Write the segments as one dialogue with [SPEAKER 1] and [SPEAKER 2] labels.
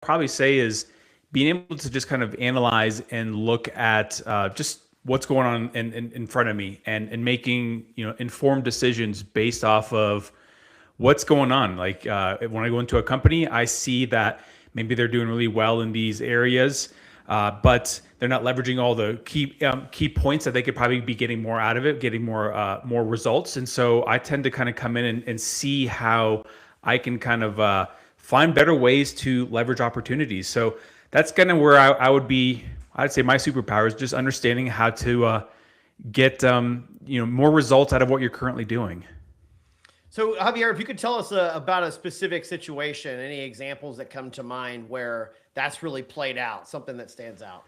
[SPEAKER 1] probably say is being able to just kind of analyze and look at just what's going on in front of me, and making, informed decisions based off of what's going on. Like when I go into a company, I see that maybe they're doing really well in these areas, but they're not leveraging all the key points that they could probably be getting more out of it, getting more results. And so I tend to kind of come in and see how I can kind of find better ways to leverage opportunities. So that's kind of where I would be. I'd say my superpower is just understanding how to get more results out of what you're currently doing.
[SPEAKER 2] So, Javier, if you could tell us about a specific situation, any examples that come to mind where that's really played out, something that stands out.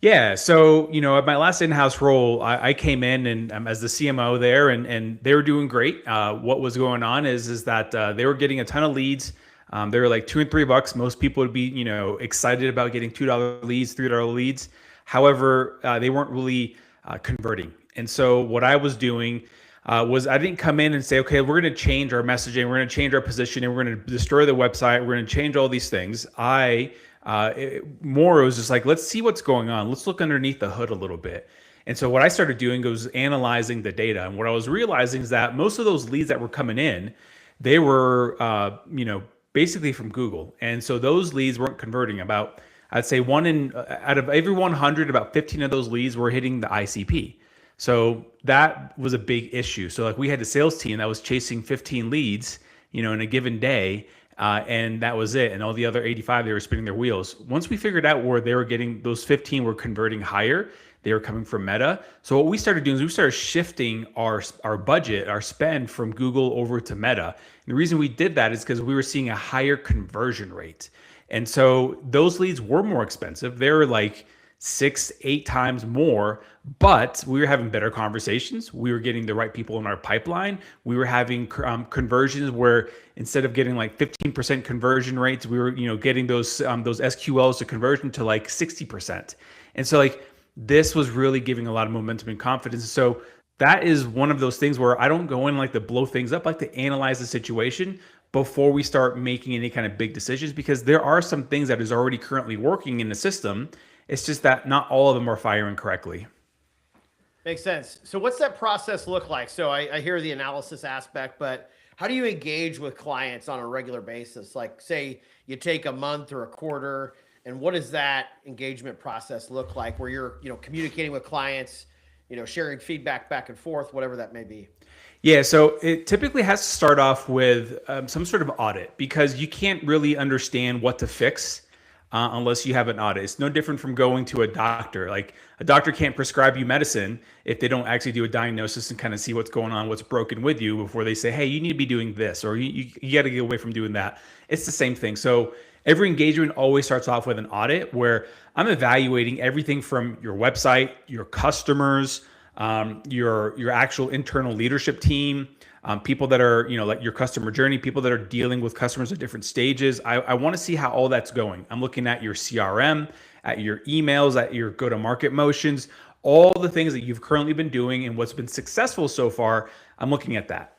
[SPEAKER 1] Yeah. So, at my last in-house role, I came in and as the CMO there, and they were doing great. What was going on is that they were getting a ton of leads. They were like $2 and $3. Most people would be, excited about getting $2 leads, $3 leads. However, they weren't really converting. And so what I was doing was I didn't come in and say, okay, we're going to change our messaging, we're going to change our positioning, we're going to destroy the website, we're going to change all these things. More, it was just like, let's see what's going on. Let's look underneath the hood a little bit. And so what I started doing was analyzing the data. And what I was realizing is that most of those leads that were coming in, they were, basically from Google. And so those leads weren't converting. I'd say out of every 100, about 15 of those leads were hitting the ICP. So that was a big issue. So like we had a sales team that was chasing 15 leads, in a given day. And that was it. And all the other 85, they were spinning their wheels. Once we figured out where they were getting, those 15 were converting higher, they were coming from Meta. So what we started doing is we started shifting our budget, our spend from Google over to Meta. And the reason we did that is because we were seeing a higher conversion rate. And so those leads were more expensive. They were like 6-8 times more, but we were having better conversations. We were getting the right people in our pipeline. We were having conversions where instead of getting like 15% conversion rates, we were getting those SQLs to conversion to like 60%. And so like this was really giving a lot of momentum and confidence. So that is one of those things where I don't go in like to blow things up, like to analyze the situation before we start making any kind of big decisions, because there are some things that is already currently working in the system. It's just that not all of them are firing correctly.
[SPEAKER 2] Makes sense. So what's that process look like? So I hear the analysis aspect, but how do you engage with clients on a regular basis? Like say you take a month or a quarter, and what does that engagement process look like where you're, communicating with clients, sharing feedback back and forth, whatever that may be?
[SPEAKER 1] Yeah, so it typically has to start off with some sort of audit, because you can't really understand what to fix unless you have an audit. It's no different from going to a doctor. Like a doctor can't prescribe you medicine if they don't actually do a diagnosis and kind of see what's going on, what's broken with you before they say, hey, you need to be doing this, or you got to get away from doing that. It's the same thing. So every engagement always starts off with an audit where I'm evaluating everything from your website, your customers, your actual internal leadership team, people that are, like your customer journey, people that are dealing with customers at different stages. I want to see how all that's going. I'm looking at your CRM, at your emails, at your go-to-market motions, all the things that you've currently been doing and what's been successful so far. I'm looking at that.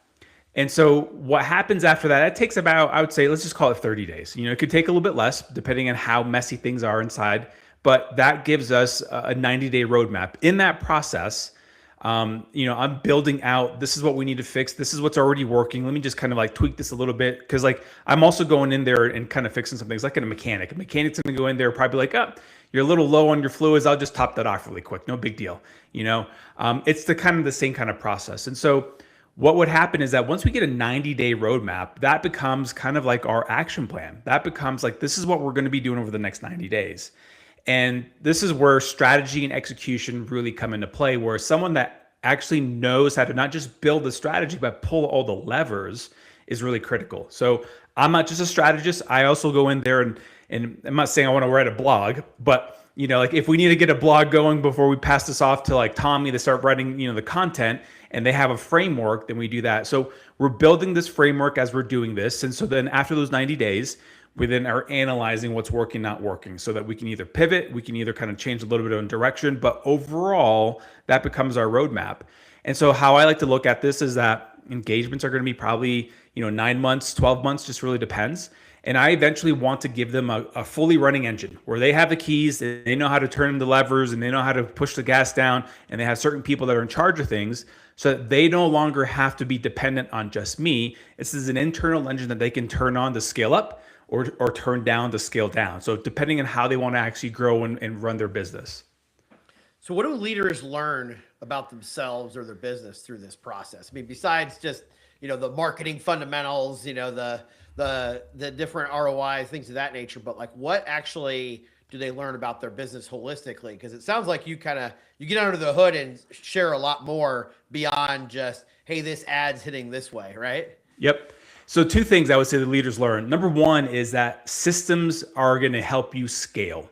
[SPEAKER 1] And so what happens after that, it takes about, I would say, let's just call it 30 days. It could take a little bit less depending on how messy things are inside, but that gives us a 90-day roadmap. In that process, I'm building out, this is what we need to fix. This is what's already working. Let me just kind of like tweak this a little bit. Cause like, I'm also going in there and kind of fixing some things like a mechanic. A mechanic's going to go in there, probably like, oh, you're a little low on your fluids. I'll just top that off really quick. No big deal. It's the same kind of process. And so what would happen is that once we get a 90-day roadmap, that becomes kind of like our action plan. That becomes like, this is what we're going to be doing over the next 90 days. And this is where strategy and execution really come into play, where someone that actually knows how to not just build the strategy, but pull all the levers is really critical. So I'm not just a strategist. I also go in there and I'm not saying I want to write a blog, but like if we need to get a blog going before we pass this off to like Tommy to start writing, the content, and they have a framework, then we do that. So we're building this framework as we're doing this. And so then after those 90 days, we then are analyzing what's working, not working, so that we can either pivot, we can either kind of change a little bit of direction, but overall that becomes our roadmap. And so how I like to look at this is that engagements are going to be probably, 9 months, 12 months, just really depends. And I eventually want to give them a fully running engine where they have the keys, and they know how to turn the levers, and they know how to push the gas down, and they have certain people that are in charge of things, so that they no longer have to be dependent on just me. This is an internal engine that they can turn on to scale up, or turn down to scale down. So depending on how they want to actually grow and run their business.
[SPEAKER 2] So what do leaders learn about themselves or their business through this process? I mean, besides just, the marketing fundamentals, the different ROIs, things of that nature, but like what actually do they learn about their business holistically? Because it sounds like you get under the hood and share a lot more beyond just, hey, this ad's hitting this way, right?
[SPEAKER 1] Yep. So two things I would say the leaders learn. Number one is that systems are going to help you scale.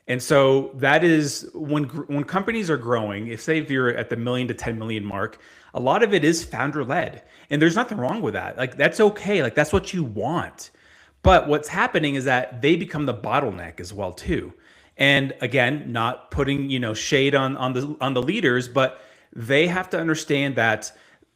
[SPEAKER 1] And so that is when companies are growing, if you're at the million to 10 million mark, a lot of it is founder led. And there's nothing wrong with that. Like, that's okay. Like, that's what you want. But what's happening is that they become the bottleneck as well too. And again, not putting, shade on the leaders, but they have to understand that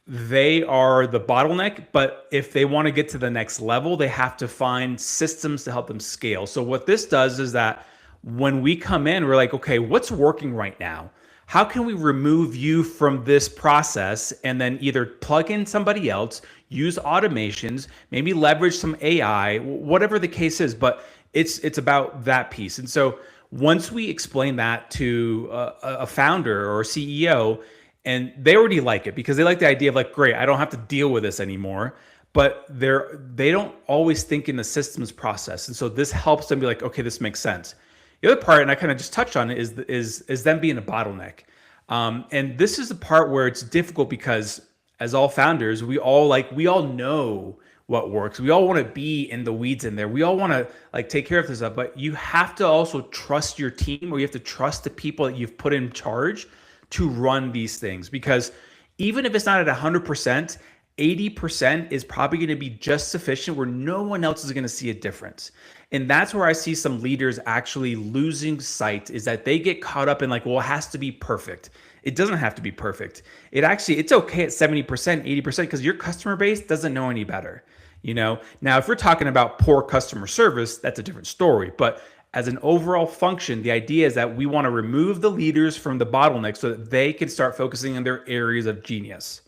[SPEAKER 1] they are the bottleneck, but if they want to get to the next level, they have to find systems to help them scale. So what this does is that when we come in, we're like, okay, what's working right now? How can we remove you from this process and then either plug in somebody else, use automations, maybe leverage some AI, whatever the case is, but it's about that piece. And so once we explain that to a founder or a CEO, and they already like it because they like the idea of like, great, I don't have to deal with this anymore. But they don't always think in the systems process. And so this helps them be like, okay, this makes sense. The other part, and I kind of just touched on it, is them being a bottleneck. And this is the part where it's difficult because as all founders, we all know what works. We all want to be in the weeds in there. We all want to like take care of this stuff, but you have to also trust your team, or you have to trust the people that you've put in charge to run these things, because even if it's not at 100%, 80% is probably going to be just sufficient where no one else is going to see a difference. And that's where I see some leaders actually losing sight, is that they get caught up in like, well, it has to be perfect. It doesn't have to be perfect. It's okay at 70%, 80%, because your customer base doesn't know any better. Now, if we're talking about poor customer service, that's a different story. But as an overall function, the idea is that we want to remove the leaders from the bottleneck so that they can start focusing on their areas of genius.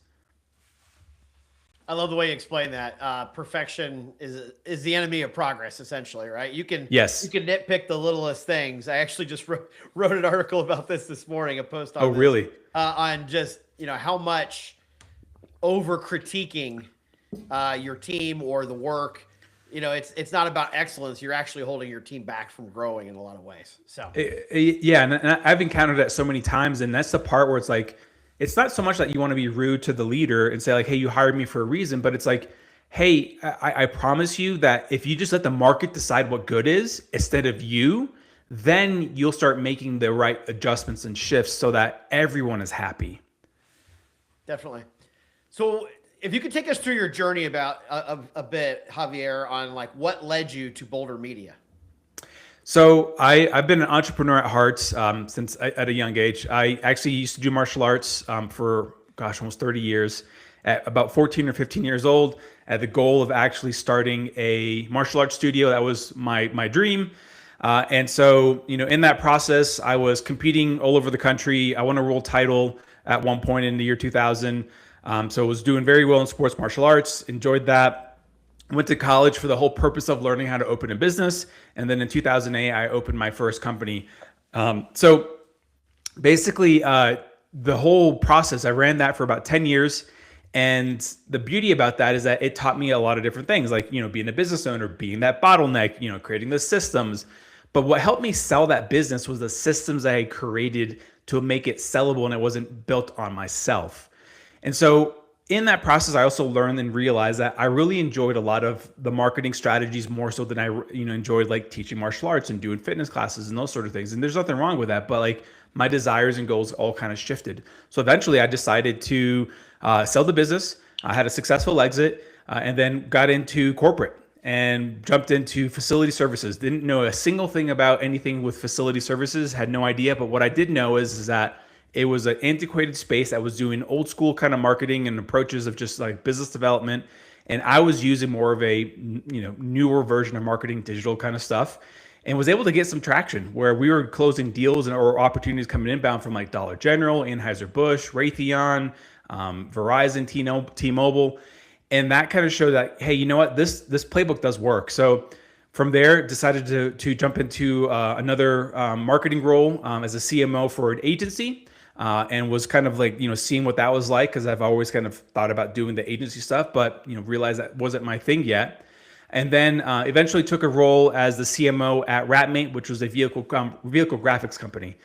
[SPEAKER 2] I love the way you explain that. Perfection is the enemy of progress, essentially, right? You can nitpick the littlest things. I actually just wrote an article about this morning, a post on
[SPEAKER 1] really?
[SPEAKER 2] On just how much over critiquing your team or the work. It's not about excellence. You're actually holding your team back from growing in a lot of ways. So
[SPEAKER 1] yeah, and I've encountered that so many times, and that's the part where it's like, it's not so much that you want to be rude to the leader and say like, hey, you hired me for a reason, but it's like, hey, I promise you that if you just let the market decide what good is instead of you, then you'll start making the right adjustments and shifts so that everyone is happy.
[SPEAKER 2] Definitely. So if you could take us through your journey about a bit, Javier, on like what led you to Boulder Media.
[SPEAKER 1] So I've been an entrepreneur at heart since at a young age. I actually used to do martial arts for, almost 30 years. At about 14 or 15 years old, I had the goal of actually starting a martial arts studio. That was my dream. And so, in that process, I was competing all over the country. I won a world title at one point in the year 2000. So I was doing very well in sports martial arts, enjoyed that. Went to college for the whole purpose of learning how to open a business. And then in 2008, I opened my first company. So basically, the whole process, I ran that for about 10 years. And the beauty about that is that it taught me a lot of different things, like, being a business owner, being that bottleneck, creating the systems. But what helped me sell that business was the systems I had created to make it sellable, and it wasn't built on myself. And so in that process, I also learned and realized that I really enjoyed a lot of the marketing strategies more so than I, enjoyed like teaching martial arts and doing fitness classes and those sort of things. And there's nothing wrong with that, but like my desires and goals all kind of shifted. So eventually I decided to sell the business. I had a successful exit and then got into corporate and jumped into facility services. Didn't know a single thing about anything with facility services, had no idea. But what I did know is that it was an antiquated space that was doing old school kind of marketing and approaches of just like business development. And I was using more of a, newer version of marketing, digital kind of stuff, and was able to get some traction where we were closing deals or opportunities coming inbound from like Dollar General, Anheuser-Busch, Raytheon, Verizon, T-Mobile. And that kind of showed that, hey, you know what, this playbook does work. So from there, decided to jump into another marketing role as a CMO for an agency, and was kind of like, seeing what that was like, because I've always kind of thought about doing the agency stuff, but realized that wasn't my thing yet. And then eventually took a role as the CMO at Ratmate, which was a vehicle graphics company.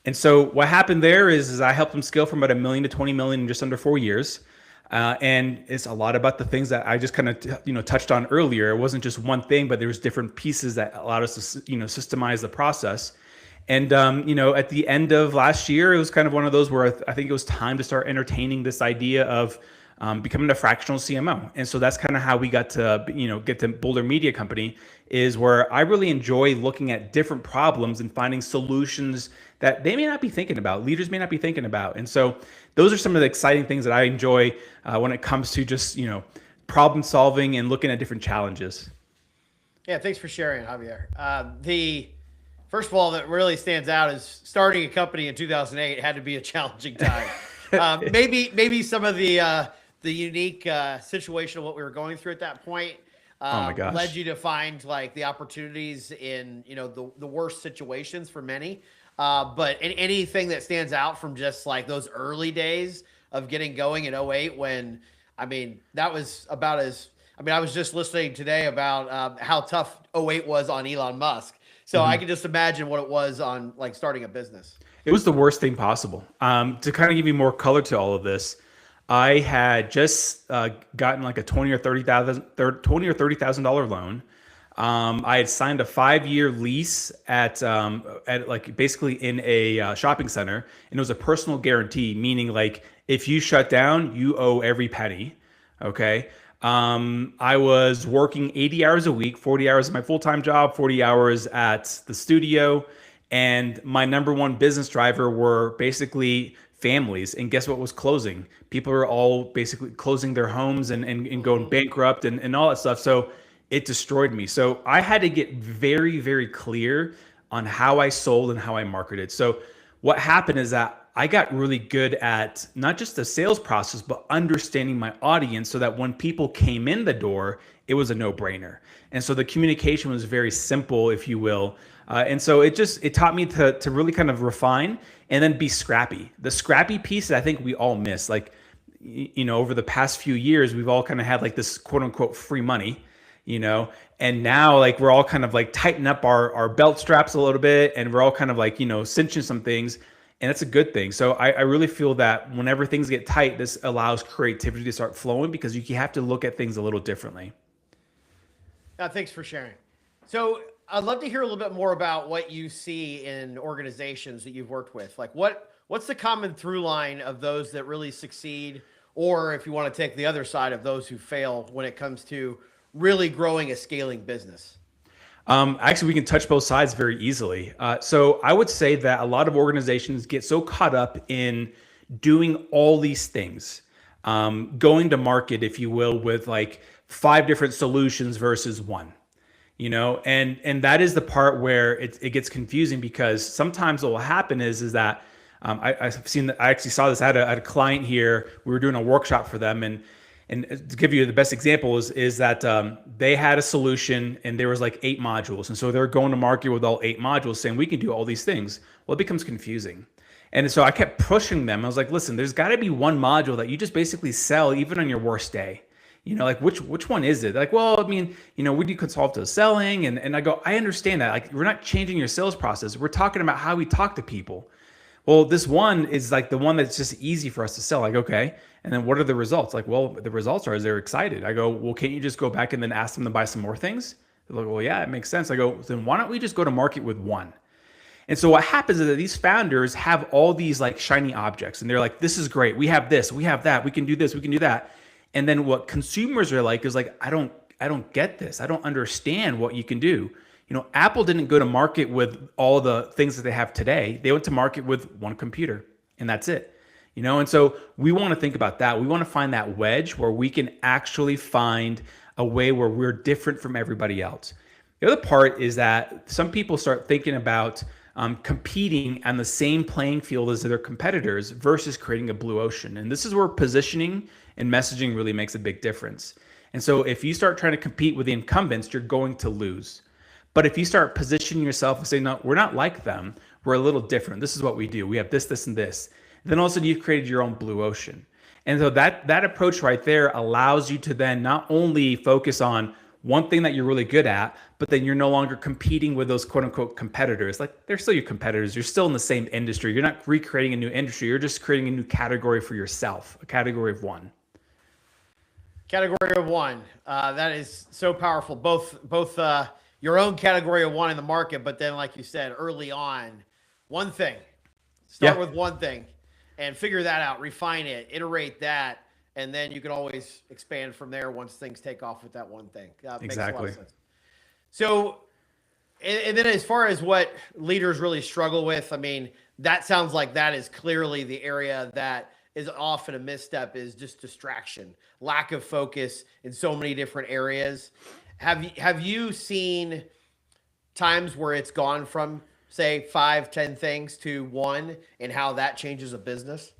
[SPEAKER 1] And so what happened there is I helped them scale from about $1 million to 20 million in just under 4 years. And it's a lot about the things that I just kind of touched on earlier. It wasn't just one thing, but there was different pieces that allowed us to systemize the process. And at the end of last year, it was kind of one of those where I think it was time to start entertaining this idea of becoming a fractional CMO. And so that's kind of how we got to get to Boulder Media Company, is where I really enjoy looking at different problems and finding solutions that they may not be thinking about, leaders may not be thinking about. And so those are some of the exciting things that I enjoy when it comes to just, problem solving and looking at different challenges.
[SPEAKER 2] Yeah, thanks for sharing, Javier. The first of all that really stands out is starting a company in 2008 had to be a challenging time. Maybe some of the unique situation of what we were going through at that point
[SPEAKER 1] Oh my gosh.
[SPEAKER 2] led you to find like the opportunities in the worst situations for many. But anything that stands out from just like those early days of getting going in '08, when, that was about as, I was just listening today about how tough '08 was on Elon Musk. So I can just imagine what it was on like starting a business.
[SPEAKER 1] It was the worst thing possible. To kind of give you more color to all of this, I had just gotten like a $20,000 loan. I had signed a 5-year lease at like basically in a shopping center, and it was a personal guarantee, meaning like if you shut down, you owe every penny. Okay. I was working 80 hours a week, 40 hours at my full-time job, 40 hours at the studio. And my number one business driver were basically families. And guess what was closing? People are all basically closing their homes and going bankrupt and all that stuff. So it destroyed me. So I had to get very, very clear on how I sold and how I marketed. So what happened is that I got really good at not just the sales process, but understanding my audience so that when people came in the door, it was a no-brainer. And so the communication was very simple, if you will. And so it taught me to really kind of refine and then be scrappy. The scrappy piece that I think we all miss, like, over the past few years, we've all kind of had like this quote unquote free money, and now like we're all kind of like tightening up our belt straps a little bit, and we're all kind of like, cinching some things. And that's a good thing. So I really feel that whenever things get tight, this allows creativity to start flowing, because you have to look at things a little differently.
[SPEAKER 2] Thanks for sharing. So I'd love to hear a little bit more about what you see in organizations that you've worked with. Like what's the common through line of those that really succeed, or if you want to take the other side, of those who fail when it comes to really growing a scaling business?
[SPEAKER 1] Actually, we can touch both sides very easily. So I would say that a lot of organizations get so caught up in doing all these things, going to market, if you will, with like 5 different solutions versus one, and that is the part where it gets confusing, because sometimes what will happen is that I actually saw this. I had a client here. We were doing a workshop for them, and to give you the best example is that they had a solution and there was like 8 modules. And so they're going to market with all 8 modules saying, we can do all these things. Well, it becomes confusing. And so I kept pushing them. I was like, listen, there's gotta be one module that you just basically sell even on your worst day. Like which one is it? They're like, well, we do consultative selling. And I go, I understand that. Like, we're not changing your sales process. We're talking about how we talk to people. Well, this one is like the one that's just easy for us to sell. Like, okay. And then what are the results? Like, well, the results are they're excited. I go, well, can't you just go back and then ask them to buy some more things? They're like, well, yeah, it makes sense. I go, then why don't we just go to market with one? And so what happens is that these founders have all these like shiny objects, and they're like, this is great. We have this, we have that, we can do this, we can do that. And then what consumers are like is like, I don't get this. I don't understand what you can do. Apple didn't go to market with all the things that they have today. They went to market with one computer, and that's it. And so we want to think about that. We want to find that wedge where we can actually find a way where we're different from everybody else. The other part is that some people start thinking about competing on the same playing field as their competitors versus creating a blue ocean. And this is where positioning and messaging really makes a big difference. And so if you start trying to compete with the incumbents, you're going to lose. But if you start positioning yourself and say, no, we're not like them, we're a little different. This is what we do. We have this, this, and this. Then all of a sudden you've created your own blue ocean. And so that approach right there allows you to then not only focus on one thing that you're really good at, but then you're no longer competing with those quote unquote competitors. Like they're still your competitors. You're still in the same industry. You're not recreating a new industry. You're just creating a new category for yourself, a category of one.
[SPEAKER 2] Category of one. That is so powerful. Both your own category of one in the market, but then like you said, early on, one thing. Start with one thing and figure that out, refine it, iterate that, and then you can always expand from there once things take off with that one thing. Makes a lot of sense. So, and then as far as what leaders really struggle with, I mean, that sounds like that is clearly the area that is often a misstep, is just distraction, lack of focus in so many different areas. Have you seen times where it's gone from, say, 5, 10 things to one, and how that changes a business?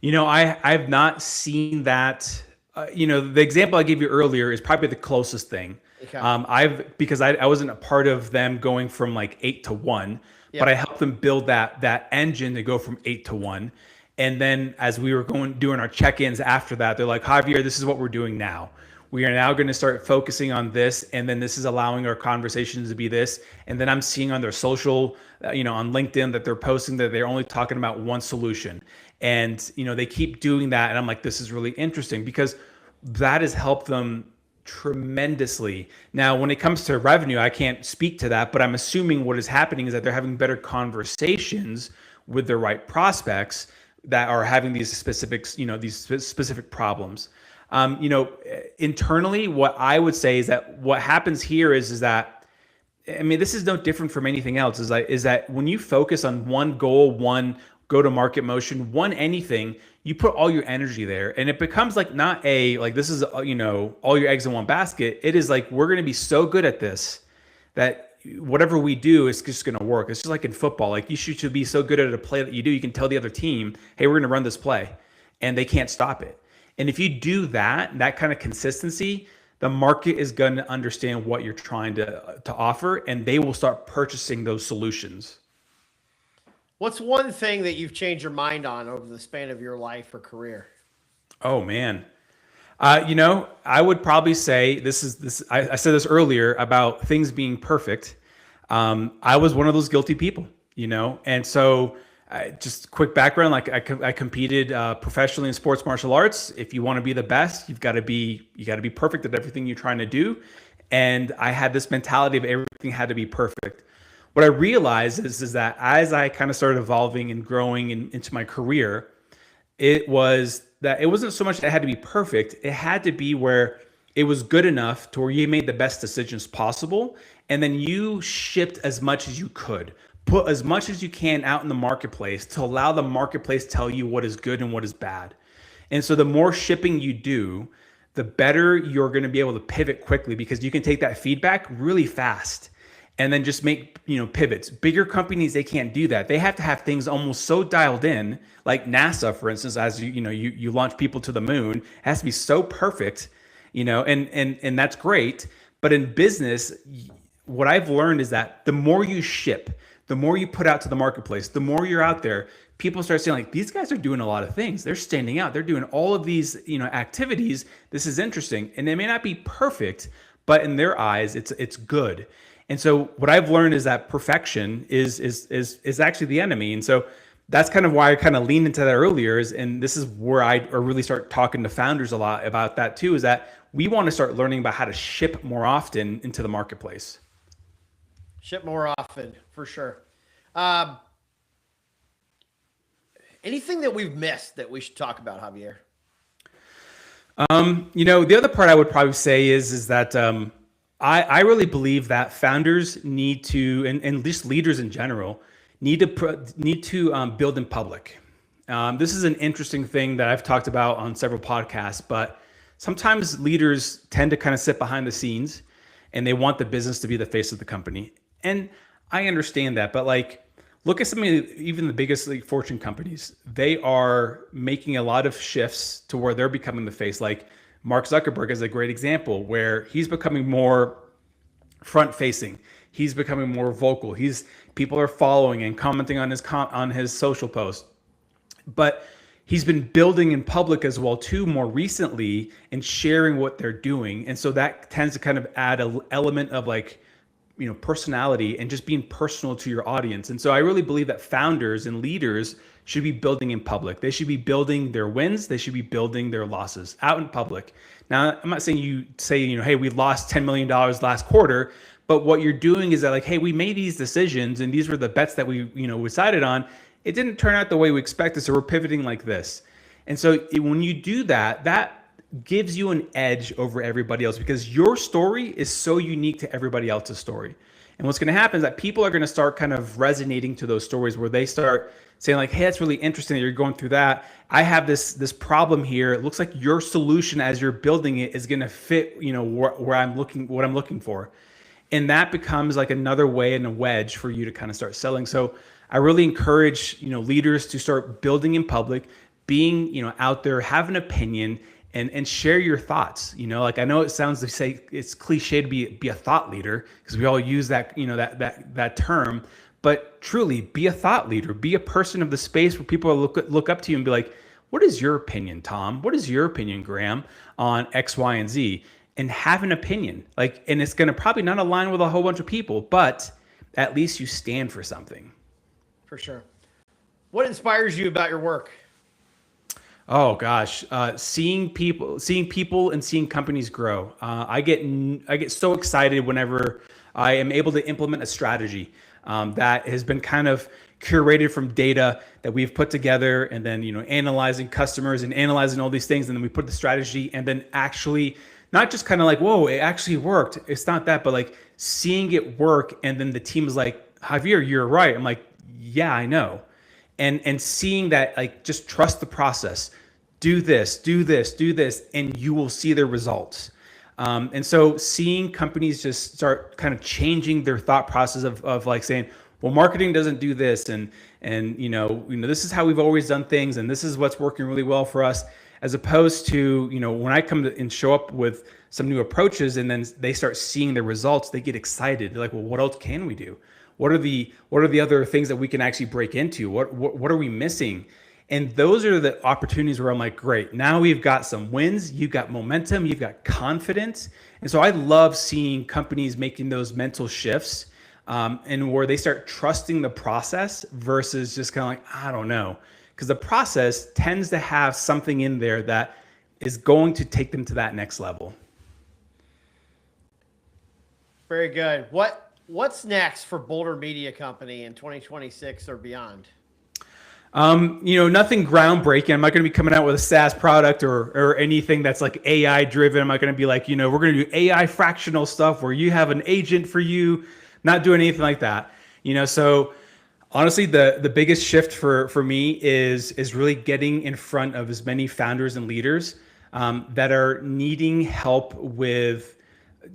[SPEAKER 1] I've not seen that. The example I gave you earlier is probably the closest thing. Okay. Because I wasn't a part of them going from like 8 to 1, but I helped them build that engine to go from 8 to 1. And then as we were doing our check-ins after that, they're like, Javier, this is what we're doing now. We are now going to start focusing on this. And then this is allowing our conversations to be this. And then I'm seeing on their social, on LinkedIn, that they're posting that they're only talking about one solution. And, they keep doing that. And I'm like, this is really interesting because that has helped them tremendously. Now, when it comes to revenue, I can't speak to that, but I'm assuming what is happening is that they're having better conversations with the right prospects that are having these specific problems. Internally, what I would say is that what happens here is that, I mean, this is no different from anything else, is that when you focus on one goal, one go-to-market motion, one anything, you put all your energy there, and it becomes like not this is, all your eggs in one basket. It is like, we're going to be so good at this that whatever we do is just going to work. It's just like in football. Like you should be so good at a play that you do, you can tell the other team, hey, we're going to run this play, and they can't stop it. And if you do that kind of consistency, the market is going to understand what you're trying to offer, and they will start purchasing those solutions.
[SPEAKER 2] What's one thing that you've changed your mind on over the span of your life or career?
[SPEAKER 1] Oh man. I would probably say I said this earlier about things being perfect. I was one of those guilty people, and so just quick background, like I competed professionally in sports martial arts. If you want to be the best, you got to be perfect at everything you're trying to do. And I had this mentality of everything had to be perfect. What I realized is that as I kind of started evolving and growing into my career, it wasn't so much that it had to be perfect. It had to be where it was good enough to where you made the best decisions possible. And then you shipped as much as you could, put as much as you can out in the marketplace to allow the marketplace to tell you what is good and what is bad. And so the more shipping you do, the better you're going to be able to pivot quickly, because you can take that feedback really fast and then just make, pivots. Bigger companies, they can't do that. They have to have things almost so dialed in, like NASA, for instance, as you launch people to the moon, it has to be so perfect, and that's great. But in business, what I've learned is that the more you ship, the more you put out to the marketplace, the more you're out there, people start saying like, these guys are doing a lot of things. They're standing out. They're doing all of these, activities. This is interesting. And they may not be perfect, but in their eyes, it's good. And so what I've learned is that perfection is actually the enemy. And so that's kind of why I kind of leaned into that earlier, and this is where I really start talking to founders a lot about that too, is that we want to start learning about how to ship more often into the marketplace.
[SPEAKER 2] Ship more often, for sure. Anything that we've missed that we should talk about, Javier?
[SPEAKER 1] The other part I would probably say is that I really believe that founders need to, and just leaders in general, need to build in public. This is an interesting thing that I've talked about on several podcasts, but sometimes leaders tend to kind of sit behind the scenes and they want the business to be the face of the company. And I understand that, but like, look at some of even the biggest like Fortune companies. They are making a lot of shifts to where they're becoming the face. Like Mark Zuckerberg is a great example where he's becoming more front facing. He's becoming more vocal. People are following and commenting on his social posts. But he's been building in public as well too more recently and sharing what they're doing. And so that tends to kind of add an element of like, personality and just being personal to your audience. And so I really believe that founders and leaders should be building in public. They should be building their wins. They should be building their losses out in public. Now, I'm not saying you say, hey, we lost $10 million last quarter, but what you're doing is that like, hey, we made these decisions and these were the bets that we decided on. It didn't turn out the way we expected, so we're pivoting like this. And so when you do that, that gives you an edge over everybody else because your story is so unique to everybody else's story. And what's going to happen is that people are going to start kind of resonating to those stories where they start saying like, hey, that's really interesting that you're going through that. I have this problem here. It looks like your solution as you're building it is going to fit, what I'm looking for. And that becomes like another way and a wedge for you to kind of start selling. So I really encourage, leaders to start building in public, being, out there, have an opinion, and share your thoughts. Like I know it sounds to say it's cliche to be a thought leader because we all use that, that term, but truly be a thought leader, be a person of the space where people look up to you and be like, what is your opinion, Tom? What is your opinion, Graham, on X, Y, and Z? And have an opinion. And it's going to probably not align with a whole bunch of people, but at least you stand for something.
[SPEAKER 2] For sure. What inspires you about your work?
[SPEAKER 1] Oh gosh, seeing people and seeing companies grow. I get so excited whenever I am able to implement a strategy that has been kind of curated from data that we've put together, and then analyzing customers and analyzing all these things, and then we put the strategy, and then actually not just kind of like, whoa, it actually worked. It's not that, but like seeing it work, and then the team is like, Javier, you're right. I'm like, yeah, I know. And seeing that, like, just trust the process, do this, and you will see the results. And so seeing companies just start kind of changing their thought process of like saying, well, marketing doesn't do this, and this is how we've always done things, and this is what's working really well for us, as opposed to when I come to and show up with some new approaches, and then they start seeing the results, they get excited. They're like, well, what else can we do? What are the other things that we can actually break into? What are we missing? And those are the opportunities where I'm like, great, now we've got some wins, you've got momentum, you've got confidence. And so I love seeing companies making those mental shifts, and where they start trusting the process versus just kind of like, I don't know. Because the process tends to have something in there that is going to take them to that next level.
[SPEAKER 2] Very good. What's next for Boulder Media Company in 2026 or beyond?
[SPEAKER 1] Nothing groundbreaking. I'm not going to be coming out with a SaaS product or anything that's like AI driven. I'm not going to be like, we're going to do AI fractional stuff where you have an agent for you, not doing anything like that. So honestly, the biggest shift for me is really getting in front of as many founders and leaders that are needing help with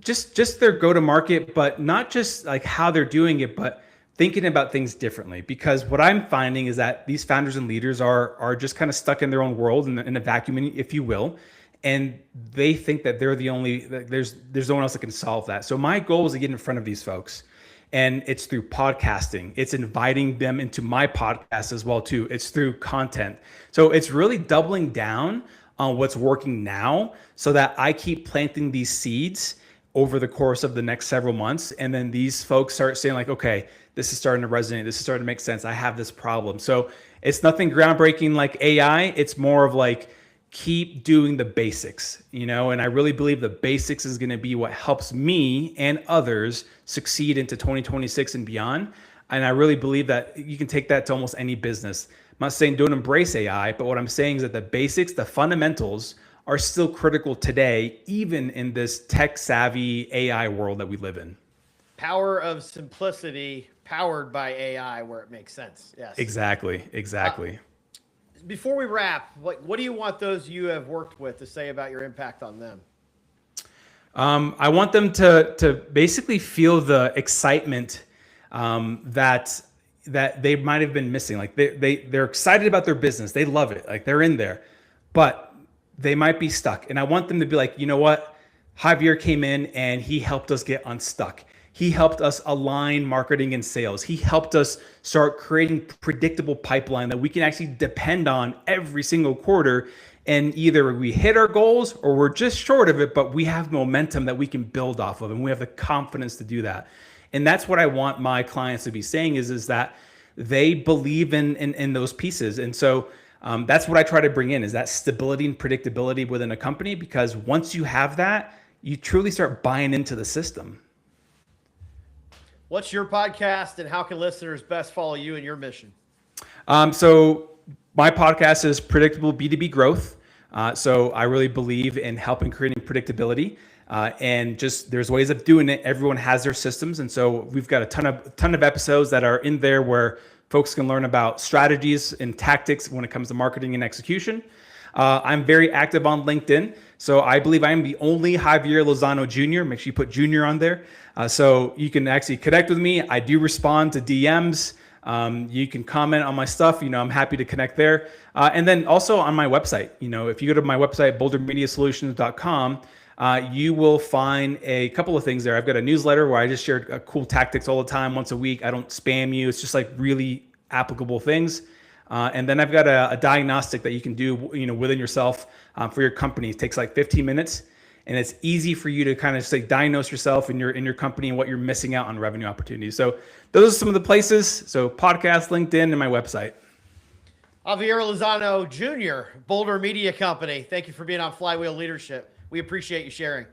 [SPEAKER 1] just their go-to-market, but not just like how they're doing it, but thinking about things differently. Because what I'm finding is that these founders and leaders are just kind of stuck in their own world, in a vacuum, if you will, and they think that they're the only, there's no one else that can solve that. So my goal is to get in front of these folks. And it's through podcasting. It's inviting them into my podcast as well too. It's through content. So it's really doubling down on what's working now so that I keep planting these seeds over the course of the next several months. And then these folks start saying like, okay, this is starting to resonate. This is starting to make sense. I have this problem. So it's nothing groundbreaking like AI. It's more of like, keep doing the basics, and I really believe the basics is going to be what helps me and others succeed into 2026 and beyond. And I really believe that you can take that to almost any business. I'm not saying don't embrace AI, but what I'm saying is that the basics, the fundamentals are still critical today, even in this tech savvy AI world that we live in.
[SPEAKER 2] Power of simplicity powered by AI where it makes sense. Yes.
[SPEAKER 1] Exactly.
[SPEAKER 2] before we wrap, what do you want those you have worked with to say about your impact on them?
[SPEAKER 1] I want them to basically feel the excitement that they might have been missing. Like they're excited about their business, they love it, like they're in there, but they might be stuck. And I want them to be like, you know what, Javier came in and he helped us get unstuck. He helped us align marketing and sales. He helped us start creating predictable pipeline that we can actually depend on every single quarter. And either we hit our goals or we're just short of it, but we have momentum that we can build off of, and we have the confidence to do that. And that's what I want my clients to be saying is that they believe in those pieces. And so that's what I try to bring in, is that stability and predictability within a company, because once you have that, you truly start buying into the system.
[SPEAKER 2] What's your podcast, and how can listeners best follow you and your mission?
[SPEAKER 1] So my podcast is Predictable B2B Growth. So I really believe in helping creating predictability, and just there's ways of doing it. Everyone has their systems. And so we've got a ton of episodes that are in there where folks can learn about strategies and tactics when it comes to marketing and execution. I'm very active on LinkedIn. So I believe I am the only Javier Lozano Jr. Make sure you put Jr. on there. So you can actually connect with me. I do respond to DMs. You can comment on my stuff. I'm happy to connect there. And then also on my website, if you go to my website, bouldermediasolutions.com, you will find a couple of things there. I've got a newsletter where I just share cool tactics all the time, once a week. I don't spam you. It's just like really applicable things. And then I've got a diagnostic that you can do, within yourself for your company. It takes like 15 minutes, and it's easy for you to kind of just like diagnose yourself in your company and what you're missing out on revenue opportunities. So those are some of the places. So podcast, LinkedIn, and my website.
[SPEAKER 2] Javier Lozano Jr., Boulder Media Company. Thank you for being on Flywheel Leadership. We appreciate you sharing.